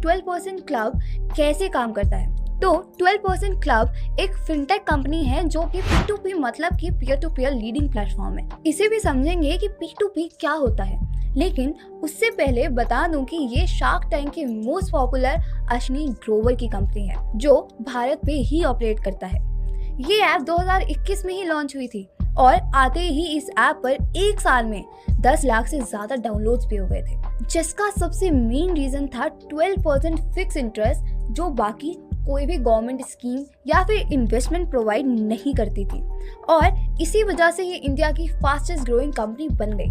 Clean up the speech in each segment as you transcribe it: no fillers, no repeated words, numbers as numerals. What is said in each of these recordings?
12% club कैसे काम करता है। तो 12% क्लब एक फिनटेक कंपनी है जो कि P2P मतलब कि peer to peer leading platform है। इसे भी समझेंगे कि P2P क्या होता है, लेकिन उससे पहले बता दूं कि ये शार्क टैंक की मोस्ट पॉपुलर अश्विनी ग्रोवर की कंपनी है जो भारत पे ही ऑपरेट करता है। ये ऐप 2021 में ही लॉन्च हुई थी और आते ही इस ऐप पर एक साल में 10 लाख से ज्यादा डाउनलोड्स भी हो गए थे, जिसका सबसे मेन रीजन था 12% फिक्स इंटरेस्ट जो बाकी कोई भी गवर्नमेंट स्कीम या फिर इन्वेस्टमेंट प्रोवाइड नहीं करती थी, और इसी वजह से ये इंडिया की फास्टेस्ट ग्रोइंग कंपनी बन गई।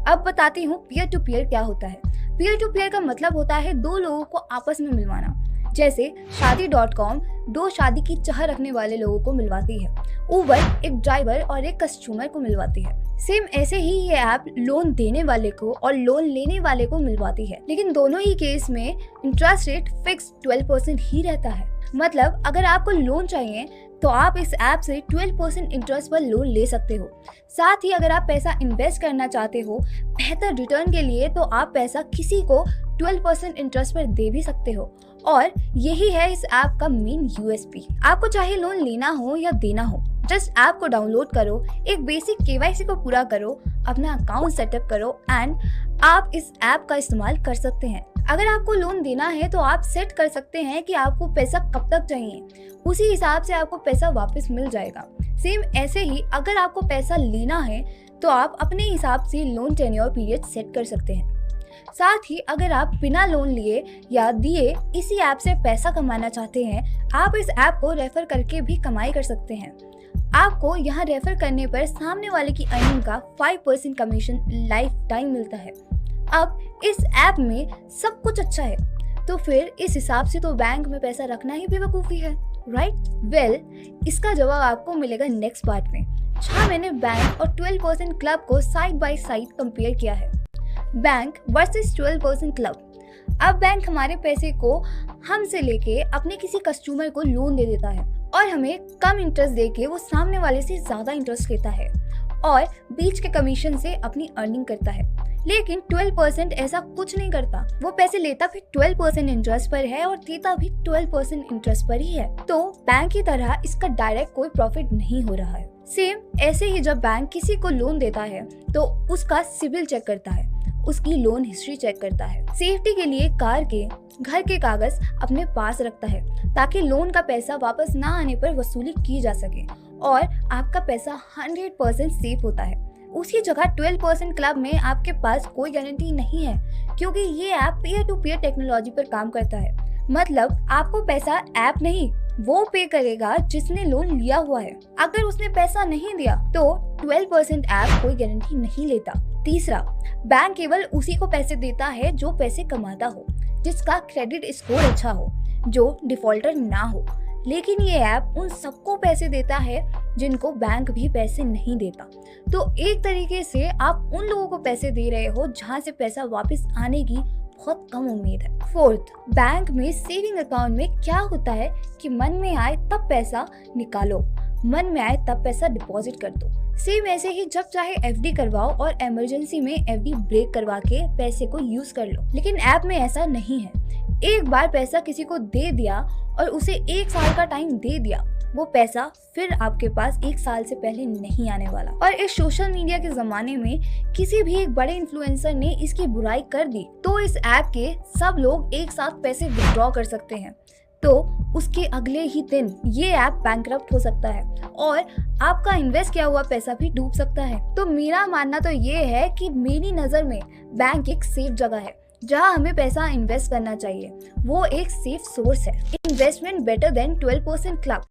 अब बताती हूँ पीयर टू पीयर क्या होता है। पीयर टू पीयर का मतलब होता है दो लोगों को आपस में मिलवाना। जैसे शादी.com दो शादी की चाह रखने वाले लोगों को मिलवाती है, उबर एक ड्राइवर और एक कस्टमर को मिलवाती है। सेम ऐसे ही ये ऐप लोन देने वाले को और लोन लेने वाले को मिलवाती है, लेकिन दोनों ही केस में इंटरेस्ट रेट फिक्स 12% ही रहता है। मतलब अगर आपको लोन चाहिए तो आप इस ऐप से 12% इंटरेस्ट पर लोन ले सकते हो। साथ ही अगर आप पैसा इन्वेस्ट करना चाहते हो बेहतर रिटर्न के लिए, तो आप पैसा किसी को 12% इंटरेस्ट पर दे भी सकते हो, और यही है इस ऐप का मेन यूएसपी। आपको चाहे लोन लेना हो या देना हो, जस्ट ऐप को डाउनलोड करो, एक बेसिक केवाईसी को पूरा करो, अपना अकाउंट सेटअप करो एंड आप इस ऐप का इस्तेमाल कर सकते हैं। अगर आपको लोन देना है तो आप सेट कर सकते हैं कि आपको पैसा कब तक चाहिए, उसी हिसाब से आपको पैसा वापस मिल जाएगा। सेम ऐसे ही अगर आपको पैसा लेना है तो आप अपने हिसाब से लोन टेन्योर पीरियड सेट कर सकते हैं। साथ ही अगर आप बिना लोन लिए या दिए इसी ऐप से पैसा कमाना चाहते हैं, आप इस ऐप को रेफर करके भी कमाई कर सकते हैं। आपको यहाँ रेफर करने पर सामने वाले की अर्निंग का 5% कमीशन लाइफ टाइम मिलता है। अब इस ऐप में सब कुछ अच्छा है, तो फिर इस हिसाब से तो बैंक में पैसा रखना ही बेवकूफ़ी है, राइट? वेल, इसका जवाब आपको मिलेगा नेक्स्ट पार्ट में, जहाँ मैंने बैंक और 12% क्लब को साइड बाय साइड कंपेयर किया है। Bank versus 12% club. अब बैंक हमारे पैसे को हमसे लेके अपने किसी कस्टमर को लोन दे देता है और हमें कम इंटरेस्ट देके वो सामने वाले से ज्यादा इंटरेस्ट लेता है और बीच के कमीशन से अपनी अर्निंग करता है। लेकिन 12% ऐसा कुछ नहीं करता, वो पैसे लेता भी 12% इंटरेस्ट पर है और देता भी 12% इंटरेस्ट पर ही है। तो बैंक की तरह इसका डायरेक्ट कोई प्रॉफिट नहीं हो रहा है। सेम ऐसे ही जब बैंक किसी को लोन देता है तो उसका सिबिल चेक करता है, उसकी लोन हिस्ट्री चेक करता है, सेफ्टी के लिए कार के घर के कागज अपने पास रखता है ताकि लोन का पैसा वापस ना आने पर वसूली की जा सके और आपका पैसा 100% सेफ होता है। उसी जगह 12% क्लब में आपके पास कोई गारंटी नहीं है, क्योंकि ये app peer to peer technology पर काम करता है। मतलब आपको पैसा ऐप नहीं वो पे करेगा जिसने लोन लिया हुआ है। अगर उसने पैसा नहीं दिया तो 12% ऐप कोई गारंटी नहीं लेता। तीसरा, बैंक केवल उसी को पैसे देता है जो पैसे कमाता हो, जिसका क्रेडिट स्कोर अच्छा हो, जो डिफॉल्टर ना हो। लेकिन ये ऐप उन सबको पैसे देता है जिनको बैंक भी पैसे नहीं देता। तो एक तरीके से आप उन लोगों को पैसे दे रहे हो जहां से पैसा वापस आने की बहुत कम उम्मीद है। फोर्थ, बैंक में सेविंग अकाउंट में क्या होता है कि मन में आए तब पैसा निकालो, मन में आए तब पैसा डिपॉजिट कर दो। सेम ऐसे ही जब चाहे एफडी करवाओ और इमरजेंसी में एफडी ब्रेक करवा के पैसे को यूज कर लो। लेकिन ऐप में ऐसा नहीं है। एक बार पैसा किसी को दे दिया और उसे 1 साल का टाइम दे दिया, वो पैसा फिर आपके पास 1 साल से पहले नहीं आने वाला। और इस सोशल मीडिया के जमाने में किसी भी एक बड़े इन्फ्लुएंसर ने इसकी बुराई कर दी तो इस ऐप के सब लोग एक साथ पैसे विड्रॉ कर सकते हैं, तो उसके अगले ही दिन ये ऐप बैंकरप्ट हो सकता है और आपका इन्वेस्ट किया हुआ पैसा भी डूब सकता है। तो मेरा मानना तो ये है कि मेरी नज़र में बैंक एक सेफ जगह है जहां हमें पैसा इन्वेस्ट करना चाहिए, वो एक सेफ सोर्स है। Investment better than 12% club.